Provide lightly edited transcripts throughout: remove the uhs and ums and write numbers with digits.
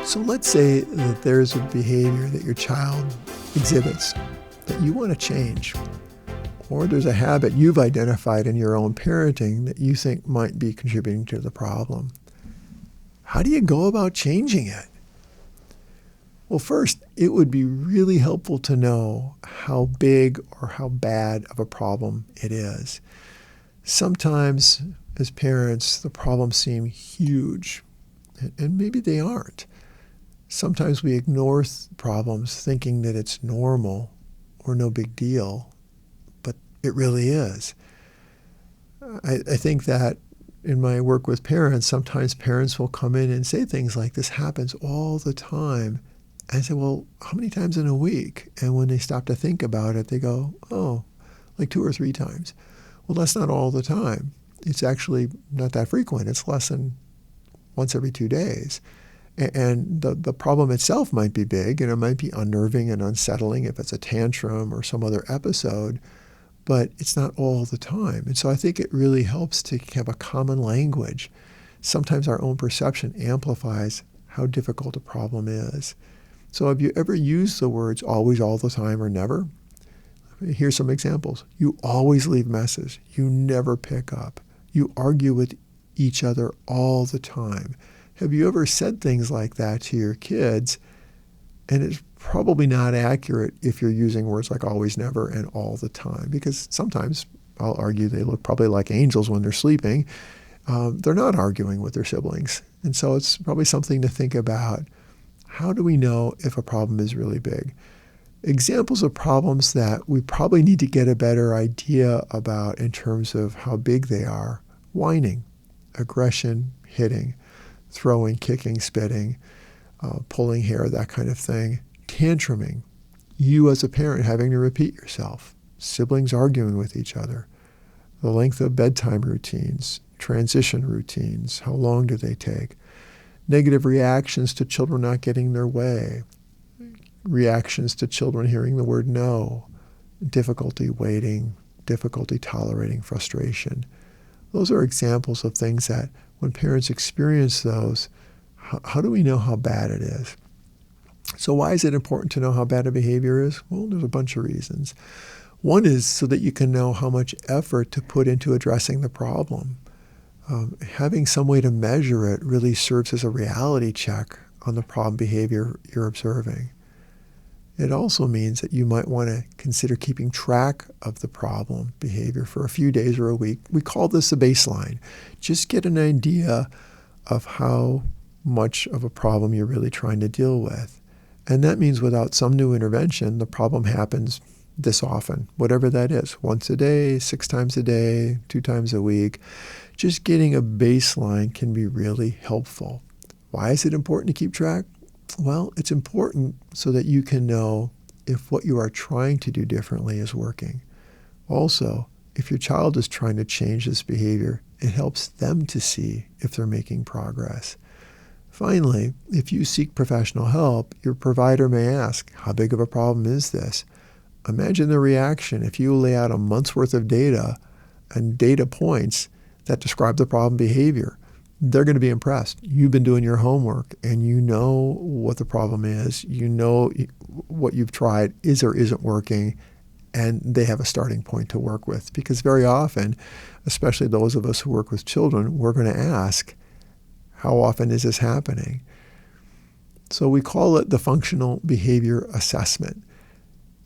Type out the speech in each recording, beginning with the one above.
So let's say that there's a behavior that your child exhibits that you want to change, or there's a habit you've identified in your own parenting that you think might be contributing to the problem. How do you go about changing it? Well, first, it would be really helpful to know how big or how bad of a problem it is. Sometimes, as parents, the problems seem huge, and maybe they aren't. Sometimes we ignore problems thinking that it's normal or no big deal, but it really is. I think that in my work with parents, sometimes parents will come in and say things like, "This happens all the time." And I say, "Well, how many times in a week?" And when they stop to think about it, they go, "Oh, like 2 or 3 times." Well, that's not all the time. It's actually not that frequent. It's less than once every 2 days. And the problem itself might be big, and it might be unnerving and unsettling if it's a tantrum or some other episode, but it's not all the time. And so I think it really helps to have a common language. Sometimes our own perception amplifies how difficult a problem is. So have you ever used the words always, all the time, or never? Here's some examples. You always leave messes. You never pick up. You argue with each other all the time. Have you ever said things like that to your kids? And it's probably not accurate if you're using words like always, never, and all the time, because sometimes I'll argue they look probably like angels when they're sleeping. They're not arguing with their siblings. And so it's probably something to think about. How do we know if a problem is really big? Examples of problems that we probably need to get a better idea about in terms of how big they are: whining, aggression, hitting, throwing, kicking, spitting, pulling hair, that kind of thing. Tantruming, you as a parent having to repeat yourself. Siblings arguing with each other. The length of bedtime routines, transition routines, how long do they take? Negative reactions to children not getting their way. Reactions to children hearing the word no. Difficulty waiting, difficulty tolerating frustration. Those are examples of things that when parents experience those, how do we know how bad it is? So why is it important to know how bad a behavior is? Well, there's a bunch of reasons. One is so that you can know how much effort to put into addressing the problem. Having some way to measure it really serves as a reality check on the problem behavior you're observing. It also means that you might want to consider keeping track of the problem behavior for a few days or a week. We call this a baseline. Just get an idea of how much of a problem you're really trying to deal with. And that means without some new intervention, the problem happens this often, whatever that is, once a day, 6 times a day, 2 times a week. Just getting a baseline can be really helpful. Why is it important to keep track? Well, it's important so that you can know if what you are trying to do differently is working. Also, if your child is trying to change this behavior, it helps them to see if they're making progress. Finally, if you seek professional help, your provider may ask, how big of a problem is this? Imagine the reaction if you lay out a month's worth of data and data points that describe the problem behavior. They're going to be impressed. You've been doing your homework and you know what the problem is. You know what you've tried is or isn't working, and they have a starting point to work with. Because very often, especially those of us who work with children, we're going to ask, how often is this happening? So we call it the functional behavior assessment.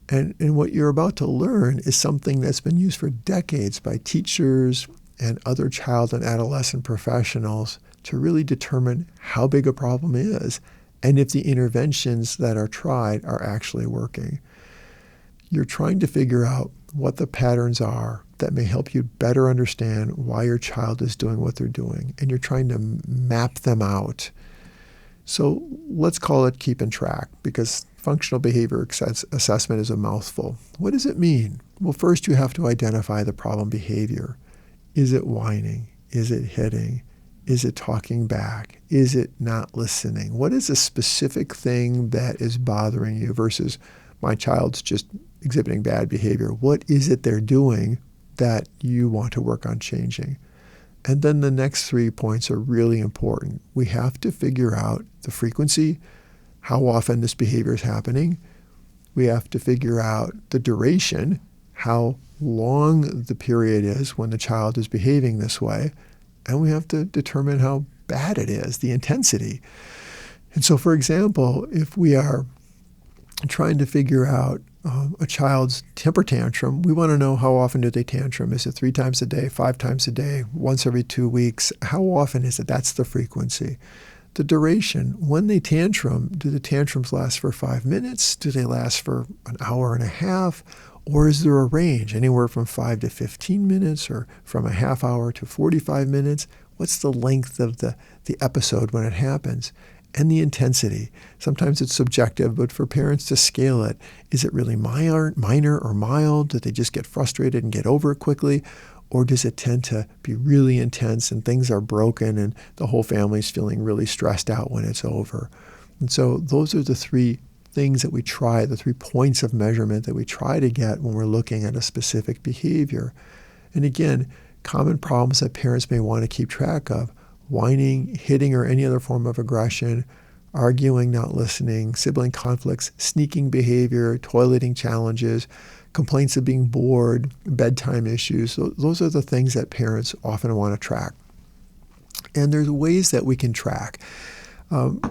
And what you're about to learn is something that's been used for decades by teachers and other child and adolescent professionals to really determine how big a problem is and if the interventions that are tried are actually working. You're trying to figure out what the patterns are that may help you better understand why your child is doing what they're doing, and you're trying to map them out. So let's call it keeping track, because functional behavior assessment is a mouthful. What does it mean? Well, first you have to identify the problem behavior. Is it whining? Is it hitting? Is it talking back? Is it not listening? What is a specific thing that is bothering you versus my child's just exhibiting bad behavior? What is it they're doing that you want to work on changing? And then the next 3 points are really important. We have to figure out the frequency, how often this behavior is happening. We have to figure out the duration, how long the period is when the child is behaving this way. And we have to determine how bad it is, the intensity. And so, for example, if we are trying to figure out a child's temper tantrum, we want to know how often do they tantrum. Is it 3 times a day, 5 times a day, once every 2 weeks? How often is it? That's the frequency. The duration, when they tantrum, do the tantrums last for 5 minutes? Do they last for an hour and a half? Or is there a range, anywhere from 5 to 15 minutes or from a half hour to 45 minutes? What's the length of the episode when it happens? And the intensity. Sometimes it's subjective, but for parents to scale it, is it really minor or mild? Do they just get frustrated and get over it quickly? Or does it tend to be really intense and things are broken and the whole family's feeling really stressed out when it's over? And so those are the 3 things that we try, the 3 points of measurement that we try to get when we're looking at a specific behavior. And again, common problems that parents may want to keep track of: whining, hitting, or any other form of aggression, arguing, not listening, sibling conflicts, sneaking behavior, toileting challenges, complaints of being bored, bedtime issues. So those are the things that parents often want to track. And there's ways that we can track.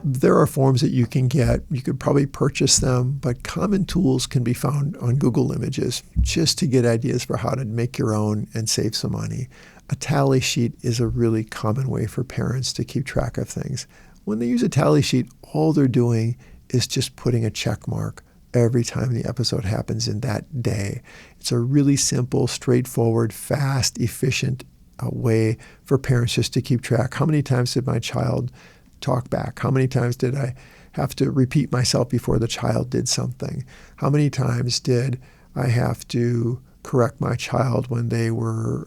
There are forms that you can get. You could probably purchase them, but common tools can be found on Google Images just to get ideas for how to make your own and save some money. A tally sheet is a really common way for parents to keep track of things. When they use a tally sheet, all they're doing is just putting a check mark every time the episode happens in that day. It's a really simple, straightforward, fast, efficient way for parents just to keep track. How many times did my child talk back? How many times did I have to repeat myself before the child did something? How many times did I have to correct my child when they were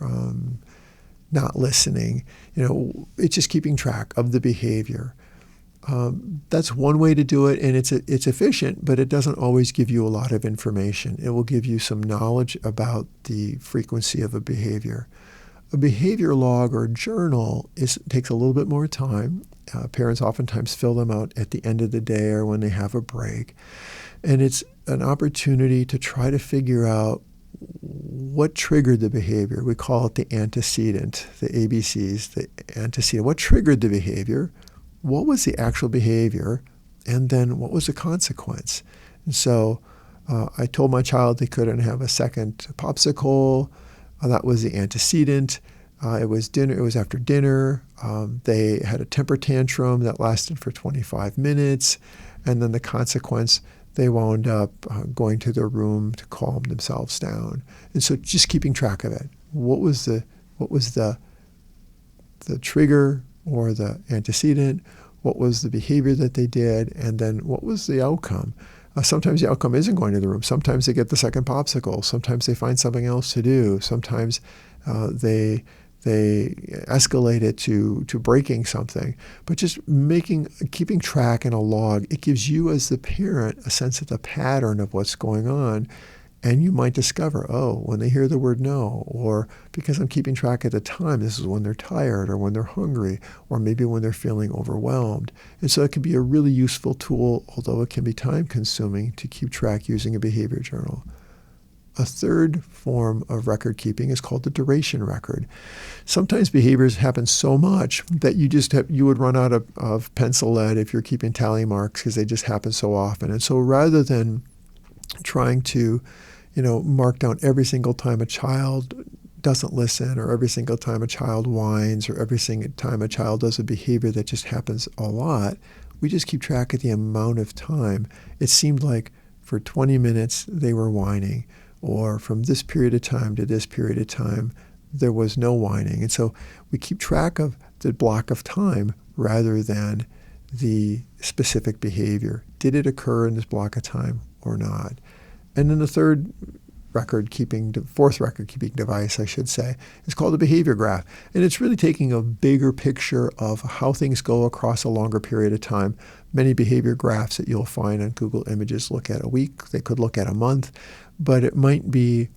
not listening? It's just keeping track of the behavior. That's one way to do it, and it's efficient, but it doesn't always give you a lot of information. It will give you some knowledge about the frequency of a behavior. A behavior log or journal takes a little bit more time. Parents oftentimes fill them out at the end of the day or when they have a break. And it's an opportunity to try to figure out what triggered the behavior. We call it the antecedent, the ABCs, the antecedent. What triggered the behavior? What was the actual behavior? And then what was the consequence? And so I told my child they couldn't have a second popsicle. That was the antecedent. It was dinner. It was after dinner. They had a temper tantrum that lasted for 25 minutes. And then the consequence, they wound up going to their room to calm themselves down. And so just keeping track of it. What was the trigger or the antecedent? What was the behavior that they did? And then what was the outcome? Sometimes the outcome isn't going to the room. Sometimes they get the second popsicle. Sometimes they find something else to do. Sometimes they escalate it to breaking something. But just keeping track in a log, it gives you as the parent a sense of the pattern of what's going on. And you might discover, when they hear the word no, or because I'm keeping track at the time, this is when they're tired or when they're hungry, or maybe when they're feeling overwhelmed. And so it can be a really useful tool, although it can be time consuming to keep track using a behavior journal. A third form of record keeping is called the duration record. Sometimes behaviors happen so much that you would run out of pencil lead if you're keeping tally marks because they just happen so often. And so rather than trying to mark down every single time a child doesn't listen, or every single time a child whines, or every single time a child does a behavior that just happens a lot, we just keep track of the amount of time. It seemed like for 20 minutes they were whining, or from this period of time to this period of time there was no whining. And so we keep track of the block of time rather than the specific behavior. Did it occur in this block of time or not? And then the fourth record-keeping device, I should say, is called a behavior graph. And it's really taking a bigger picture of how things go across a longer period of time. Many behavior graphs that you'll find on Google Images look at a week. They could look at a month. But it might be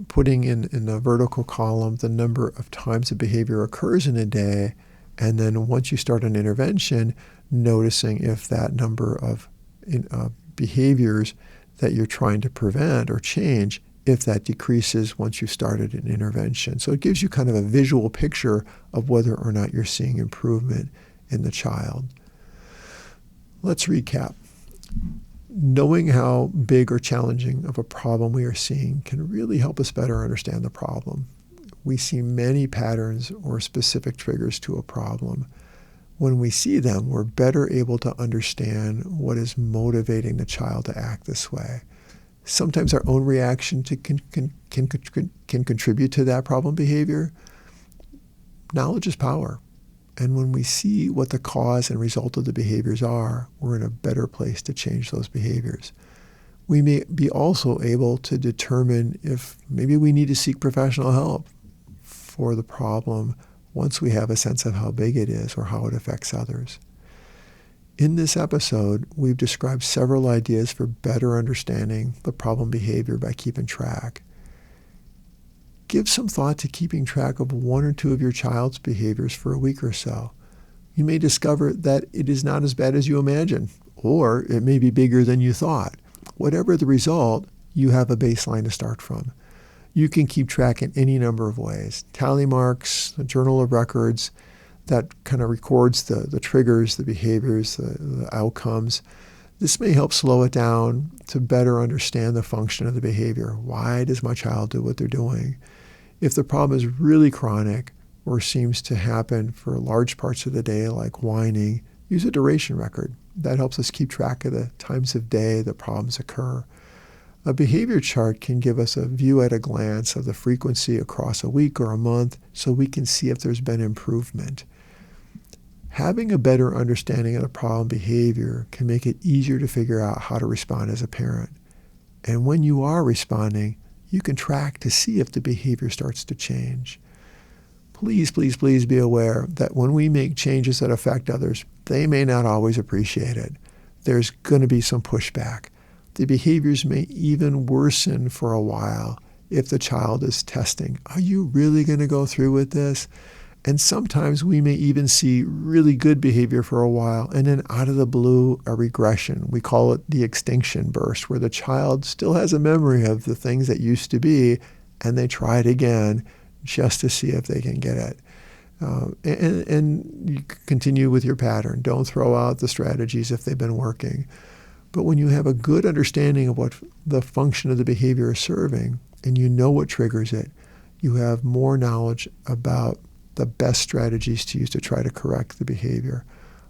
putting in the vertical column the number of times a behavior occurs in a day, and then once you start an intervention, noticing if that number of behaviors that you're trying to prevent or change, if that decreases once you've started an intervention. So it gives you kind of a visual picture of whether or not you're seeing improvement in the child. Let's recap. Knowing how big or challenging of a problem we are seeing can really help us better understand the problem. We see many patterns or specific triggers to a problem. When we see them, we're better able to understand what is motivating the child to act this way. Sometimes our own reaction can contribute to that problem behavior. Knowledge is power. And when we see what the cause and result of the behaviors are, we're in a better place to change those behaviors. We may be also able to determine if maybe we need to seek professional help for the problem once we have a sense of how big it is or how it affects others. In this episode, we've described several ideas for better understanding the problem behavior by keeping track. Give some thought to keeping track of one or two of your child's behaviors for a week or so. You may discover that it is not as bad as you imagine, or it may be bigger than you thought. Whatever the result, you have a baseline to start from. You can keep track in any number of ways. Tally marks, the journal of records, that kind of records the triggers, the behaviors, the outcomes. This may help slow it down to better understand the function of the behavior. Why does my child do what they're doing? If the problem is really chronic or seems to happen for large parts of the day, like whining, use a duration record. That helps us keep track of the times of day that problems occur. A behavior chart can give us a view at a glance of the frequency across a week or a month so we can see if there's been improvement. Having a better understanding of the problem behavior can make it easier to figure out how to respond as a parent. And when you are responding, you can track to see if the behavior starts to change. Please, please, please be aware that when we make changes that affect others, they may not always appreciate it. There's going to be some pushback. The behaviors may even worsen for a while if the child is testing. Are you really going to go through with this? And sometimes we may even see really good behavior for a while, and then out of the blue, a regression. We call it the extinction burst, where the child still has a memory of the things that used to be, and they try it again just to see if they can get it. And you continue with your pattern. Don't throw out the strategies if they've been working. But when you have a good understanding of what the function of the behavior is serving, and you know what triggers it, you have more knowledge about the best strategies to use to try to correct the behavior.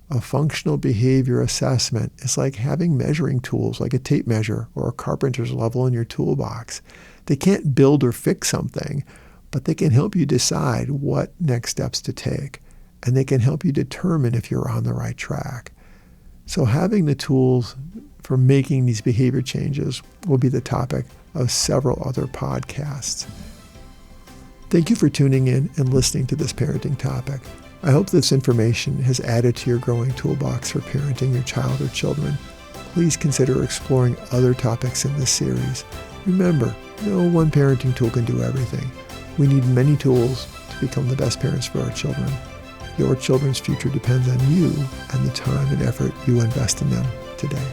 A functional behavior assessment is like having measuring tools like a tape measure or a carpenter's level in your toolbox. They can't build or fix something, but they can help you decide what next steps to take, and they can help you determine if you're on the right track. So having the tools for making these behavior changes will be the topic of several other podcasts. Thank you for tuning in and listening to this parenting topic. I hope this information has added to your growing toolbox for parenting your child or children. Please consider exploring other topics in this series. Remember, no one parenting tool can do everything. We need many tools to become the best parents for our children. Your children's future depends on you and the time and effort you invest in them today.